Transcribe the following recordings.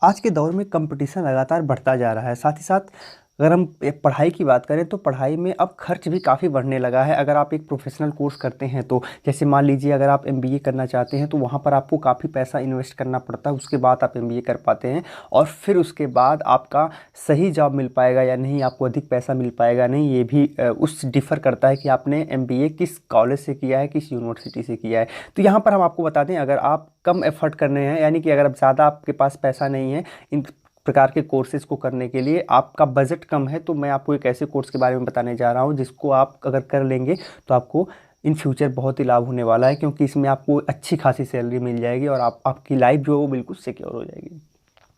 आज के दौर में कंपटीशन लगातार बढ़ता जा रहा है। साथ ही साथ अगर हम पढ़ाई की बात करें तो पढ़ाई में अब खर्च भी काफ़ी बढ़ने लगा है। अगर आप एक प्रोफेशनल कोर्स करते हैं तो जैसे मान लीजिए अगर आप एमबीए करना चाहते हैं तो वहाँ पर आपको काफ़ी पैसा इन्वेस्ट करना पड़ता है, उसके बाद आप एमबीए कर पाते हैं। और फिर उसके बाद आपका सही जॉब मिल पाएगा या नहीं, आपको अधिक पैसा मिल पाएगा नहीं, ये भी उस डिफ़र करता है कि आपने एमबीए किस कॉलेज से किया है, किस यूनिवर्सिटी से किया है। तो यहाँ पर हम आपको बता दें, अगर आप कम एफर्ट करने हैं, यानी कि अगर आप ज़्यादा आपके पास पैसा नहीं है इन प्रकार के कोर्सेज़ को करने के लिए, आपका बजट कम है, तो मैं आपको एक ऐसे कोर्स के बारे में बताने जा रहा हूँ जिसको आप अगर कर लेंगे तो आपको इन फ्यूचर बहुत ही लाभ होने वाला है, क्योंकि इसमें आपको अच्छी खासी सैलरी मिल जाएगी और आपकी लाइफ जो है वो बिल्कुल सिक्योर हो जाएगी।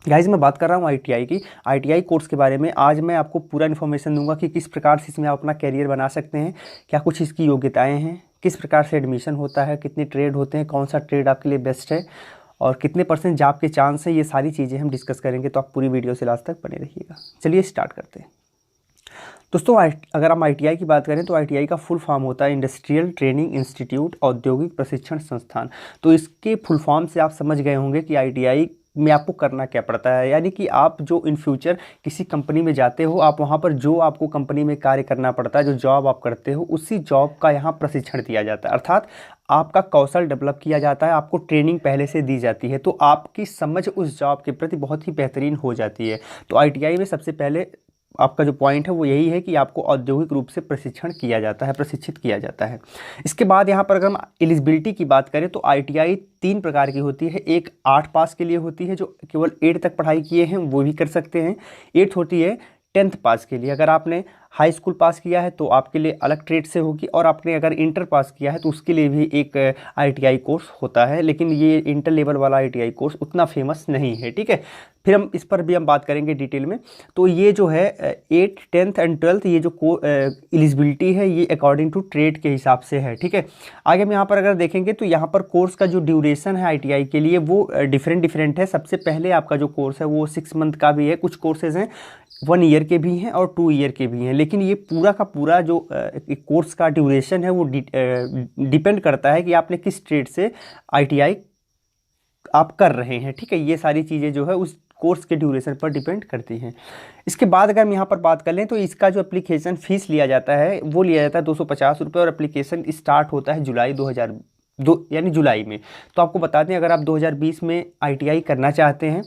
गाइज, मैं बात कर रहा हूँ आईटीआई की। आईटीआई कोर्स के बारे में आज मैं आपको पूरा इन्फॉर्मेशन दूंगा कि किस प्रकार से इसमें आप अपना कैरियर बना सकते हैं, क्या कुछ इसकी योग्यताएं हैं, किस प्रकार से एडमिशन होता है, कितने ट्रेड होते हैं, कौन सा ट्रेड आपके लिए बेस्ट है और कितने % जॉब के चांस है। ये सारी चीज़ें हम डिस्कस करेंगे, तो आप पूरी वीडियो से लास्ट तक बने रहिएगा। चलिए स्टार्ट करते हैं। दोस्तों, अगर हम आईटीआई की बात करें तो आईटीआई का फुल फॉर्म होता है इंडस्ट्रियल ट्रेनिंग इंस्टीट्यूट, औद्योगिक प्रशिक्षण संस्थान। तो इसके फुल फॉर्म से आप समझ गए होंगे कि आईटीआई में आपको करना क्या पड़ता है। यानी कि आप जो इन फ्यूचर किसी कंपनी में जाते हो, आप वहाँ पर जो आपको कंपनी में कार्य करना पड़ता है, जो जॉब आप करते हो, उसी जॉब का यहाँ प्रशिक्षण दिया जाता है। अर्थात आपका कौशल डेवलप किया जाता है, आपको ट्रेनिंग पहले से दी जाती है, तो आपकी समझ उस जॉब के प्रति बहुत ही बेहतरीन हो जाती है। तो आईटीआई में सबसे पहले आपका जो पॉइंट है वो यही है कि आपको औद्योगिक रूप से प्रशिक्षण किया जाता है, प्रशिक्षित किया जाता है। इसके बाद यहाँ पर अगर हम एलिजिबिलिटी की बात करें तो आईटीआई 3 प्रकार की होती है। एक 8 पास के लिए होती है, जो केवल 8 तक पढ़ाई किए हैं वो भी कर सकते हैं। 8 होती है 10th पास के लिए। अगर आपने हाई स्कूल पास किया है तो आपके लिए अलग ट्रेड से होगी, और आपने अगर इंटर पास किया है तो उसके लिए भी एक आईटीआई कोर्स होता है, लेकिन ये इंटर लेवल वाला आईटीआई कोर्स उतना फेमस नहीं है। ठीक है, फिर हम इस पर भी हम बात करेंगे डिटेल में। तो ये जो है 8, 10th एंड 12th, ये जो एलिजिबिलिटी है ये अकॉर्डिंग टू ट्रेड के हिसाब से है। ठीक है, आगे हम यहाँ पर अगर देखेंगे तो यहाँ पर कोर्स का जो ड्यूरेशन है आईटीआई के लिए वो डिफरेंट है। सबसे पहले आपका जो कोर्स है वो 6 मंथ का भी है, कुछ कोर्सेज हैं 1 ईयर के भी हैं और 2 ईयर के भी हैं। लेकिन ये पूरा का पूरा जो कोर्स का ड्यूरेशन है वो डिपेंड करता है कि आपने किस ट्रेड से आईटीआई आप कर रहे हैं। ठीक है, ये सारी चीज़ें जो है उस कोर्स के ड्यूरेशन पर डिपेंड करती हैं। इसके बाद अगर हम यहाँ पर बात कर लें तो इसका जो एप्लीकेशन फ़ीस लिया जाता है वो लिया जाता है 250 रुपये, और एप्लीकेशन स्टार्ट होता है जुलाई 2002 यानी जुलाई में। तो आपको बता दें, अगर आप 2020 में आईटीआई करना चाहते हैं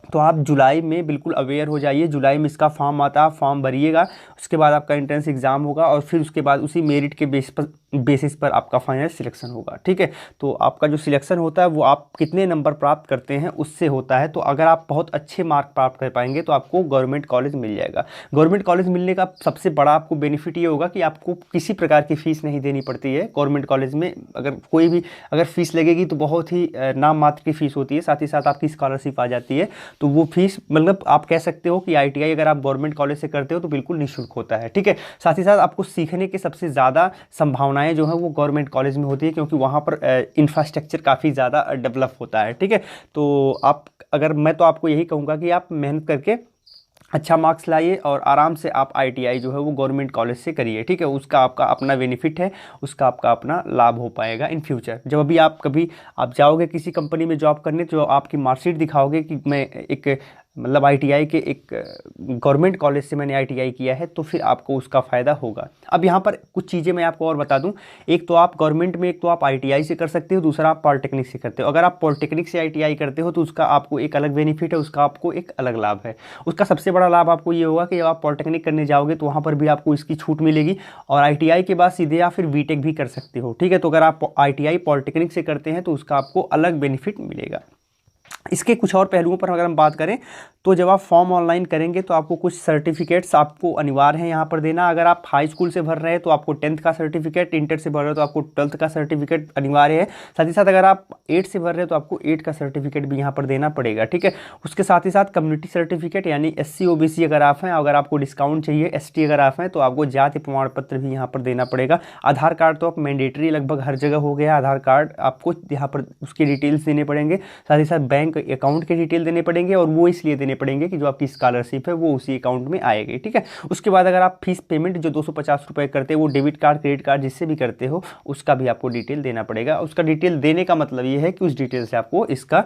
तो आप जुलाई में बिल्कुल अवेयर हो जाइए। जुलाई में इसका फॉर्म आता है, फॉर्म भरिएगा, उसके बाद आपका एंट्रेंस एग्ज़ाम होगा और फिर उसके बाद उसी मेरिट के बेसिस पर आपका फाइनल सिलेक्शन होगा। ठीक है, तो आपका जो सिलेक्शन होता है वो आप कितने नंबर प्राप्त करते हैं उससे होता है। तो अगर आप बहुत अच्छे मार्क प्राप्त कर पाएंगे तो आपको गवर्नमेंट कॉलेज मिल जाएगा। गवर्नमेंट कॉलेज मिलने का सबसे बड़ा आपको बेनिफिट ये होगा कि आपको किसी प्रकार की फ़ीस नहीं देनी पड़ती है। गवर्नमेंट कॉलेज में अगर फ़ीस लगेगी तो बहुत ही नाम मात्र की फ़ीस होती है, साथ ही साथ आपकी स्कॉलरशिप आ जाती है। तो वो फीस मतलब आप कह सकते हो कि आईटीआई अगर आप गवर्नमेंट कॉलेज से करते हो तो बिल्कुल निःशुल्क होता है। ठीक है, साथ ही साथ आपको सीखने की सबसे ज़्यादा संभावनाएं जो है वो गवर्नमेंट कॉलेज में होती है, क्योंकि वहाँ पर इंफ्रास्ट्रक्चर काफ़ी ज़्यादा डेवलप होता है। ठीक है, तो मैं तो आपको यही कहूँगा कि आप मेहनत करके अच्छा मार्क्स लाइए और आराम से आप आईटीआई जो है वो गवर्नमेंट कॉलेज से करिए। ठीक है, उसका आपका अपना बेनिफिट है, उसका आपका अपना लाभ हो पाएगा इन फ्यूचर। जब कभी आप जाओगे किसी कंपनी में जॉब करने, तो आपकी मार्कशीट दिखाओगे कि मैं एक मतलब आईटीआई के एक गवर्नमेंट कॉलेज से मैंने आईटीआई किया है, तो फिर आपको उसका फ़ायदा होगा। अब यहाँ पर कुछ चीज़ें मैं आपको और बता दूँ। एक तो आप गवर्नमेंट में आईटीआई से कर सकते हो, दूसरा आप पॉलिटेक्निक से करते हो। अगर आप पॉलिटेक्निक से आईटीआई करते हो तो उसका आपको एक अलग बेनिफिट है, उसका आपको एक अलग लाभ है। उसका सबसे बड़ा लाभ आपको ये होगा कि जब आप पॉलिटेक्निक करने जाओगे तो वहाँ पर भी आपको इसकी छूट मिलेगी, और आईटीआई के बाद सीधे आप फिर बीटेक भी कर सकते हो। ठीक है, तो अगर आप आईटीआई पॉलिटेक्निक से करते हैं तो उसका आपको अलग बेनिफिट मिलेगा। इसके कुछ और पहलुओं पर अगर हम बात करें तो जब आप फॉर्म ऑनलाइन करेंगे तो आपको कुछ सर्टिफिकेट्स आपको अनिवार्य हैं यहाँ पर देना। अगर आप हाई स्कूल से भर रहे हैं तो आपको 10th का सर्टिफिकेट, इंटर से भर रहे हो तो आपको 12th का सर्टिफिकेट अनिवार्य है। साथ ही साथ अगर आप 8 से भर रहे हो तो आपको 8 का सर्टिफिकेट भी यहाँ पर देना पड़ेगा। ठीक है, उसके साथ ही साथ कम्युनिटी सर्टिफिकेट यानी SC OBC अगर आप हैं, अगर आपको डिस्काउंट चाहिए ST अगर आप हैं तो आपको जाति प्रमाण पत्र भी यहाँ पर देना पड़ेगा। आधार कार्ड तो आप मैंडेटरी लगभग हर जगह हो गया, आधार कार्ड आपको यहाँ पर उसकी डिटेल्स देने पड़ेंगे। साथ ही साथ बैंक अकाउंट के डिटेल देने पड़ेंगे, और वो इसलिए देने पड़ेंगे कि जो आपकी स्कॉलरशिप है वो उसी अकाउंट में आएगी। ठीक है, उसके बाद अगर आप फीस पेमेंट जो 250 रुपये करते हो वो डेबिट कार्ड, क्रेडिट कार्ड जिससे भी करते हो उसका भी आपको डिटेल देना पड़ेगा। उसका डिटेल देने का मतलब ये है कि उस डिटेल से आपको इसका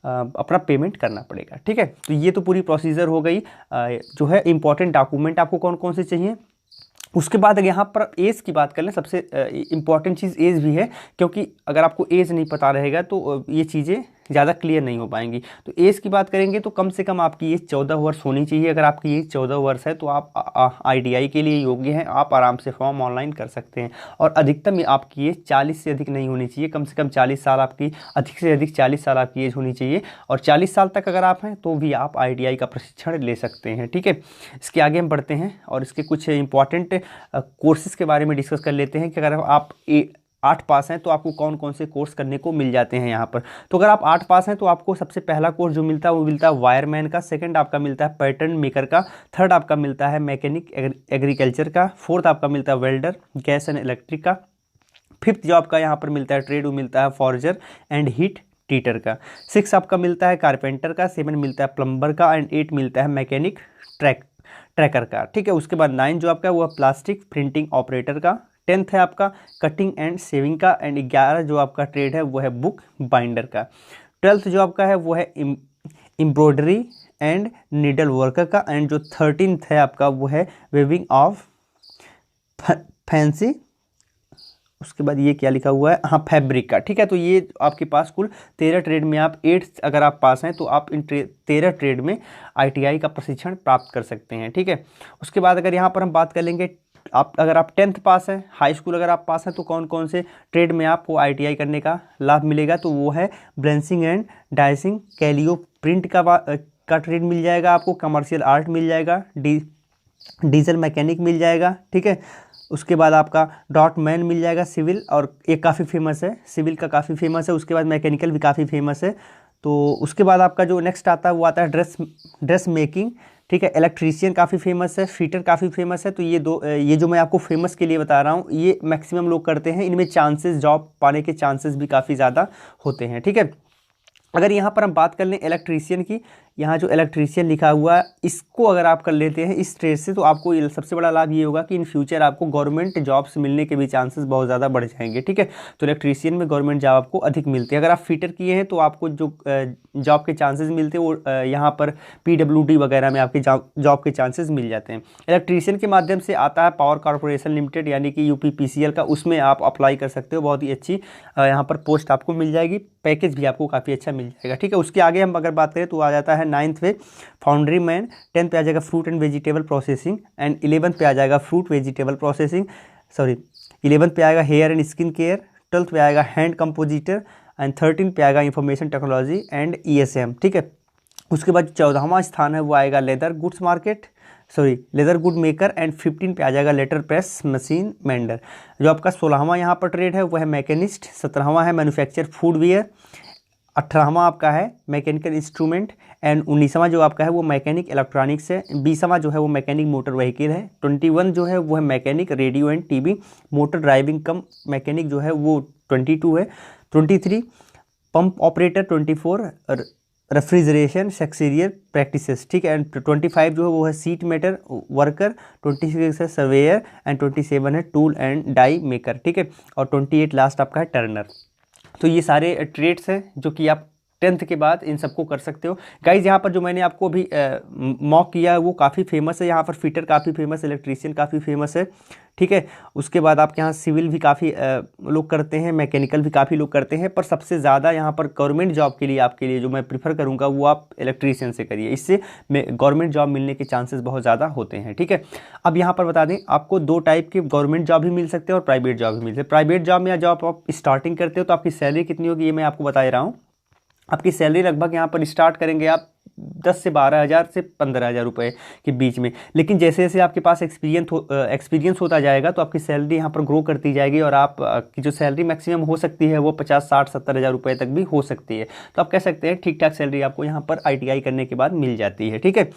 अपना पेमेंट करना पड़ेगा। ठीक है, तो ये तो पूरी प्रोसीजर हो गई। जो है इंपॉर्टेंट डॉक्यूमेंट आपको कौन कौन से चाहिए। उसके बाद यहाँ पर एज की बात कर लें, सबसे इम्पॉर्टेंट चीज़ एज भी है, क्योंकि अगर आपको एज नहीं पता रहेगा तो ये चीज़ें ज़्यादा क्लियर नहीं हो पाएंगी। तो एज की बात करेंगे तो कम से कम आपकी एज 14 वर्ष होनी चाहिए। अगर आपकी एज 14 वर्ष है तो आप आईटीआई के लिए योग्य हैं, आप आराम से फॉर्म ऑनलाइन कर सकते हैं। और अधिकतम आपकी एज 40 से अधिक नहीं होनी चाहिए, कम से कम 40 साल आपकी, अधिक से अधिक 40 साल आपकी एज होनी चाहिए। और 40 साल तक अगर आप हैं तो भी आप आईटीआई का प्रशिक्षण ले सकते हैं। ठीक है, इसके आगे हम बढ़ते हैं और इसके कुछ इंपॉर्टेंट कोर्सेज़ के बारे में डिस्कस कर लेते हैं कि अगर आप 8 पास हैं तो आपको कौन कौन से कोर्स करने को मिल जाते हैं यहाँ पर। तो अगर आप 8 पास हैं तो आपको सबसे पहला कोर्स जो मिलता है वो मिलता है वायरमैन का, सेकंड आपका मिलता है पैटर्न मेकर का, थर्ड आपका मिलता है मैकेनिक एग्रीकल्चर का, फोर्थ आपका मिलता है वेल्डर गैस एंड इलेक्ट्रिक का, फिफ्थ जो आपका यहाँ पर मिलता है ट्रेड वो मिलता है फॉर्जर एंड हीट ट्रीटर का, 6 आपका मिलता है कारपेंटर का, 7 मिलता है प्लम्बर का एंड 8 मिलता है मैकेनिक ट्रैकर का। ठीक है, उसके बाद 9 जो आपका है वो है प्लास्टिक प्रिंटिंग ऑपरेटर का, 10th है आपका कटिंग एंड सेविंग का एंड 11 जो आपका ट्रेड है वो है बुक बाइंडर का, 12th जो आपका है वो है एम्ब्रॉयडरी एंड नीडल वर्कर का एंड जो 13th है आपका वो है वेविंग ऑफ फैंसी, उसके बाद ये क्या लिखा हुआ है, हाँ फैब्रिक का। ठीक है, तो ये आपके पास कुल 13 ट्रेड में आप 8 अगर आप पास हैं तो आप इन 13 ट्रेड में आईटीआई का प्रशिक्षण प्राप्त कर सकते हैं। ठीक है, उसके बाद अगर यहाँ पर हम बात कर लेंगे अगर आप 10th पास हैं, हाई स्कूल अगर आप पास हैं तो कौन कौन से ट्रेड में आपको आईटीआई करने का लाभ मिलेगा, तो वो है ब्लेंसिंग एंड डाइसिंग, कैलियो प्रिंट का ट्रेड मिल जाएगा आपको, कमर्शियल आर्ट मिल जाएगा, डीजल मैकेनिक मिल जाएगा। ठीक है, उसके बाद आपका डॉट मैन मिल जाएगा, सिविल, और एक काफ़ी फेमस है, सिविल का काफ़ी फेमस है, उसके बाद मैकेनिकल भी काफ़ी फेमस है। तो उसके बाद आपका जो नेक्स्ट आता है वो आता है ड्रेस मेकिंग। ठीक है, इलेक्ट्रीशियन काफ़ी फेमस है, फिटर काफ़ी फेमस है। तो ये जो मैं आपको फेमस के लिए बता रहा हूँ ये मैक्सिमम लोग करते हैं, इनमें चांसेस जॉब पाने के चांसेस भी काफ़ी ज़्यादा होते हैं। ठीक है, अगर यहाँ पर हम बात कर लें इलेक्ट्रीशियन की, यहाँ जो इलेक्ट्रीशियन लिखा हुआ है इसको अगर आप कर लेते हैं इस ट्रेड से तो आपको सबसे बड़ा लाभ ये होगा कि इन फ्यूचर आपको गवर्नमेंट जॉब्स मिलने के भी चांसेस बहुत ज़्यादा बढ़ जाएंगे। ठीक है, तो इलेक्ट्रीशियन में गवर्नमेंट जॉब आपको अधिक मिलती है। अगर आप फिटर किए हैं तो आपको जो जॉब के चांसेस मिलते हैं वो यहाँ पर PWD वगैरह में आपके जॉब के चांसेस मिल जाते हैं। इलेक्ट्रीशियन के माध्यम से आता है पावर कॉर्पोरेशन लिमिटेड यानी कि UPPCL का, उसमें आप अप्लाई कर सकते हो, बहुत ही अच्छी यहाँ पर पोस्ट आपको मिल जाएगी, पैकेज भी आपको काफ़ी अच्छा मिल जाएगा। ठीक है, उसके आगे हम अगर बात करें तो आ जाता है 9th पे फाउंड्री मैन, 10th पे आ जाएगा fruit and vegetable processing and 11th पे आ जाएगा फ्रूट वेजिटेबल प्रोसेसिंग, 11th पे आएगा hair and skin care, 12th पे आएगा हैंड कंपोजिटर एंड 13th पे आएगा इंफॉर्मेशन टेक्नोलॉजी एंड ESM। ठीक है, उसके बाद 14वां स्थान है वो आएगा लेदर गुड मेकर एंड 15 पे आ जाएगा लेटर प्रेस मशीन मेंडर। जो आपका 16वां यहाँ पर ट्रेड है वो है मैकेनिस्ट, 17वां है मैन्युफैक्चर फूडवेयर, 18वां आपका है मैकेनिकल इंस्ट्रूमेंट एंड 19वां जो आपका है वो मैकेनिक इलेक्ट्रॉनिक्स है, 20वां जो है वो मैकेनिक मोटर व्हीकल है, 21 जो है वो है mechanic radio and TV motor driving come mechanic जो है वो 22 है, 23 पंप ऑपरेटर, 24 रेफ्रिजरेशन सेक्सीरियर प्रैक्टिसेस। ठीक है, एंड 25 जो है वो है सीट मेटर वर्कर, 26 है सर्वेयर एंड 27 है टूल एंड डाई मेकर। ठीक है, और 28 लास्ट आपका है टर्नर। तो ये सारे ट्रेड्स हैं जो कि आप 10th के बाद इन सबको कर सकते हो। गाइज यहाँ पर जो मैंने आपको अभी मॉक किया है वो काफ़ी फेमस है, यहाँ पर फिटर काफ़ी फेमस है, इलेक्ट्रीशियन काफ़ी फेमस है। ठीक है, उसके बाद आपके यहाँ सिविल भी काफ़ी लोग करते हैं, मैकेनिकल भी काफ़ी लोग करते हैं, पर सबसे ज़्यादा यहाँ पर गवर्नमेंट जॉब के लिए आपके लिए जो मैं प्रीफर करूँगा वो आप इलेक्ट्रीशियन से करिए, इससे गवर्नमेंट जॉब मिलने के चांसेस बहुत ज़्यादा होते हैं। ठीक है, अब यहाँ पर बता दें आपको 2 टाइप के गवर्नमेंट जॉब भी मिल सकते हैं और प्राइवेट जॉब भी मिल सकते हैं। प्राइवेट जॉब में या जॉब आप स्टार्टिंग करते हो तो आपकी सैलरी कितनी होगी ये मैं आपको बता रहा हूँ। आपकी सैलरी लगभग यहाँ पर स्टार्ट करेंगे आप 10 से 12 हज़ार से 15 हज़ार रुपये के बीच में, लेकिन जैसे जैसे आपके पास एक्सपीरियंस होता जाएगा तो आपकी सैलरी यहाँ पर ग्रो करती जाएगी और आप की जो सैलरी मैक्सिमम हो सकती है वो 50, 60, 70 हज़ार रुपये तक भी हो सकती है। तो आप कह सकते हैं ठीक ठाक सैलरी आपको यहाँ पर ITI करने के बाद मिल जाती है। ठीक है,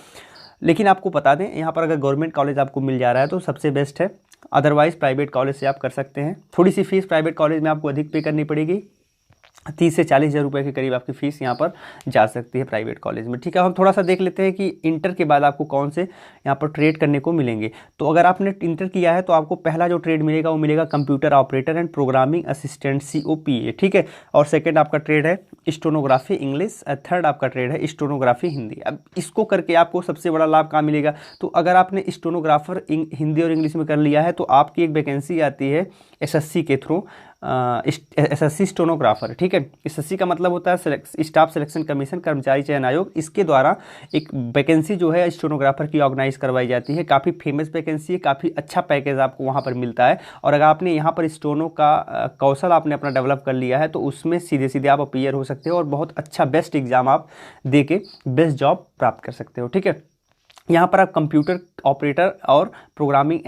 लेकिन आपको बता दें यहाँ पर अगर गवर्नमेंट कॉलेज आपको मिल जा रहा है तो सबसे बेस्ट है, अदरवाइज़ प्राइवेट कॉलेज से आप कर सकते हैं। थोड़ी सी फीस प्राइवेट कॉलेज में आपको अधिक पे करनी पड़ेगी, 30 से 40 हज़ार रुपये के करीब आपकी फ़ीस यहाँ पर जा सकती है प्राइवेट कॉलेज में। ठीक है, हम थोड़ा सा देख लेते हैं कि इंटर के बाद आपको कौन से यहाँ पर ट्रेड करने को मिलेंगे। तो अगर आपने इंटर किया है तो आपको पहला जो ट्रेड मिलेगा वो मिलेगा computer operator and programming assistant COPA। ठीक है, और सेकेंड आपका ट्रेड है स्टेनोग्राफी इंग्लिश, थर्ड आपका ट्रेड है स्टेनोग्राफी हिंदी। अब इसको करके आपको सबसे बड़ा लाभ कहाँ मिलेगा, तो अगर आपने स्टेनोग्राफर हिंदी और इंग्लिश में कर लिया है तो आपकी एक वैकेंसी आती है SSC के थ्रू, SSC स्टेनोग्राफर। ठीक है, SSC का मतलब होता है स्टाफ सिलेक्शन कमीशन, कर्मचारी चयन आयोग। इसके द्वारा एक वैकेंसी जो है स्टेनोग्राफर की ऑर्गेनाइज करवाई जाती है। काफ़ी फेमस वैकेंसी है, काफ़ी अच्छा पैकेज आपको वहाँ पर मिलता है। और अगर आपने यहाँ पर स्टेनो का कौशल आपने अपना डेवलप कर लिया है तो उसमें सीधे सीधे आप अपीयर हो सकते हो और बहुत अच्छा बेस्ट एग्जाम आप दे के बेस्ट जॉब प्राप्त कर सकते हो। ठीक है, यहाँ पर आप कंप्यूटर ऑपरेटर और प्रोग्रामिंग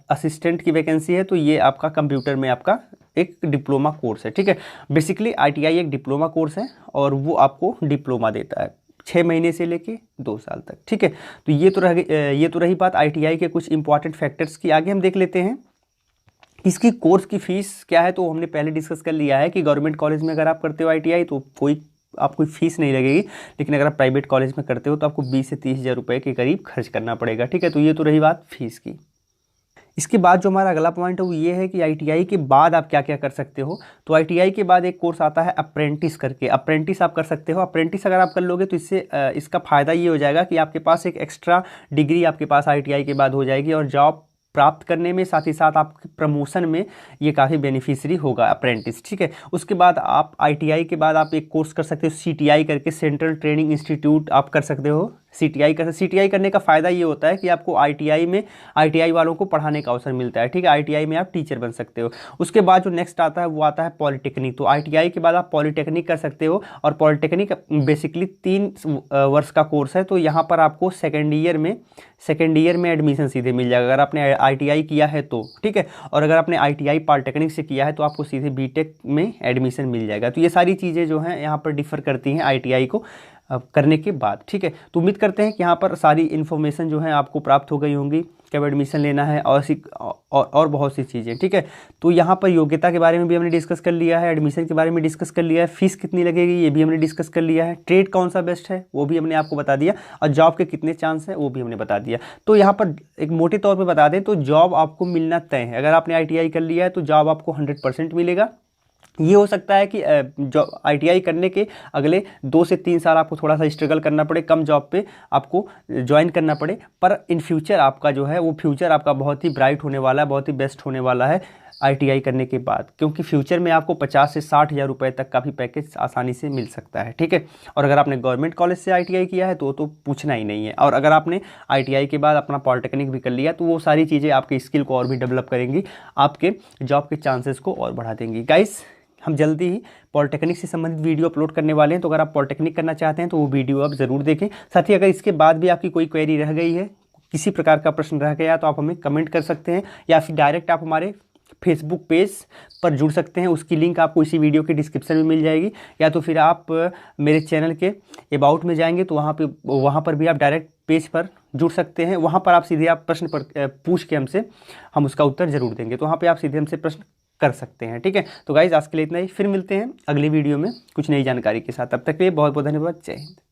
असिस्टेंट की वैकेंसी है, तो ये आपका कंप्यूटर में आपका एक डिप्लोमा कोर्स है। ठीक है, बेसिकली ITI एक डिप्लोमा कोर्स है और वो आपको डिप्लोमा देता है 6 महीने से लेके 2 साल तक। ठीक है, तो ये तो रही बात ITI के कुछ इंपॉर्टेंट फैक्टर्स की। आगे हम देख लेते हैं इसकी कोर्स की फ़ीस क्या है। तो हमने पहले डिस्कस कर लिया है कि गवर्नमेंट कॉलेज में अगर आप करते हो ITI तो आपको फीस नहीं लगेगी, लेकिन अगर आप प्राइवेट कॉलेज में करते हो तो आपको 20 से 30 हज़ार रुपये के करीब खर्च करना पड़ेगा। ठीक है, तो ये तो रही बात फीस की। इसके बाद जो हमारा अगला पॉइंट है वो ये है कि ITI के बाद आप क्या क्या कर सकते हो। तो ITI के बाद एक कोर्स आता है अप्रेंटिस करके, अप्रेंटिस आप कर सकते हो। अप्रेंटिस अगर आप कर लोगे तो इससे इसका फ़ायदा ये हो जाएगा कि आपके पास एक एक्स्ट्रा डिग्री आपके पास ITI के बाद हो जाएगी और जॉब प्राप्त करने में, साथ ही साथ आपके प्रमोशन में ये काफ़ी बेनिफिशियरी होगा अप्रेंटिस। ठीक है, उसके बाद आप ITI के बाद आप एक कोर्स कर सकते हो CTI करके, सेंट्रल ट्रेनिंग इंस्टीट्यूट आप कर सकते हो। CTI करने का फ़ायदा ये होता है कि आपको ITI वालों को पढ़ाने का अवसर मिलता है। ठीक है, ITI में आप टीचर बन सकते हो। उसके बाद जो नेक्स्ट आता है वो आता है पॉलिटेक्निक। तो ITI के बाद आप पॉलिटेक्निक कर सकते हो और पॉलिटेक्निक बेसिकली 3 वर्ष का कोर्स है। तो यहाँ पर आपको सेकेंड ईयर में एडमिशन सीधे मिल जाएगा अगर आपने ITI किया है तो। ठीक है, और अगर आपने ITI पॉलिटेक्निक से किया है तो आपको सीधे BTech में एडमिशन मिल जाएगा। तो ये सारी चीज़ें जो हैं यहाँ पर डिफ़र करती हैं ITI को करने के बाद। ठीक है, तो उम्मीद करते हैं कि यहाँ पर सारी इन्फॉर्मेशन जो है आपको प्राप्त हो गई होंगी, कब एडमिशन लेना है और बहुत सी चीज़ें। ठीक है, तो यहाँ पर योग्यता के बारे में भी हमने डिस्कस कर लिया है, एडमिशन के बारे में डिस्कस कर लिया है, फीस कितनी लगेगी ये भी हमने डिस्कस कर लिया है, ट्रेड कौन सा बेस्ट है वो भी हमने आपको बता दिया, और जॉब के कितने चांस हैं वो भी हमने बता दिया। तो यहाँ पर एक मोटे तौर पर बता दें तो जॉब आपको मिलना तय है। अगर आपने ITI कर लिया है तो जॉब आपको 100% मिलेगा। ये हो सकता है कि जो ITI करने के अगले 2 से 3 साल आपको थोड़ा सा स्ट्रगल करना पड़े, कम जॉब पे आपको ज्वाइन करना पड़े, पर इन फ्यूचर आपका जो है वो फ्यूचर आपका बहुत ही ब्राइट होने वाला है, बहुत ही बेस्ट होने वाला है ITI करने के बाद, क्योंकि फ्यूचर में आपको 50 से 60 हज़ार रुपये तक का भी पैकेज आसानी से मिल सकता है। ठीक है, और अगर आपने गवर्नमेंट कॉलेज से ITI किया है तो पूछना ही नहीं है। और अगर आपने ITI के बाद अपना पॉलिटेक्निक भी कर लिया तो वो सारी चीज़ें आपके स्किल को और भी डेवलप करेंगी, आपके जॉब के चांसेस को और बढ़ा देंगी। गाइस, हम जल्दी ही पॉलिटेक्निक से संबंधित वीडियो अपलोड करने वाले हैं, तो अगर आप पॉलिटेक्निक करना चाहते हैं तो वो वीडियो आप ज़रूर देखें। साथ ही अगर इसके बाद भी आपकी कोई क्वेरी रह गई है, किसी प्रकार का प्रश्न रह गया, तो आप हमें कमेंट कर सकते हैं या फिर डायरेक्ट आप हमारे फेसबुक पेज पर जुड़ सकते हैं। उसकी लिंक आपको इसी वीडियो के डिस्क्रिप्शन में मिल जाएगी, या तो फिर आप मेरे चैनल के अबाउट में जाएंगे तो वहाँ पर भी आप डायरेक्ट पेज पर जुड़ सकते हैं। वहाँ पर आप सीधे प्रश्न पर पूछ के हमसे हम उसका उत्तर ज़रूर देंगे, तो वहाँ पर आप सीधे हमसे प्रश्न कर सकते हैं। ठीक है, तो गाइज आज के लिए इतना ही, फिर मिलते हैं अगली वीडियो में कुछ नई जानकारी के साथ। तब तक के लिए बहुत बहुत धन्यवाद। जय हिंद।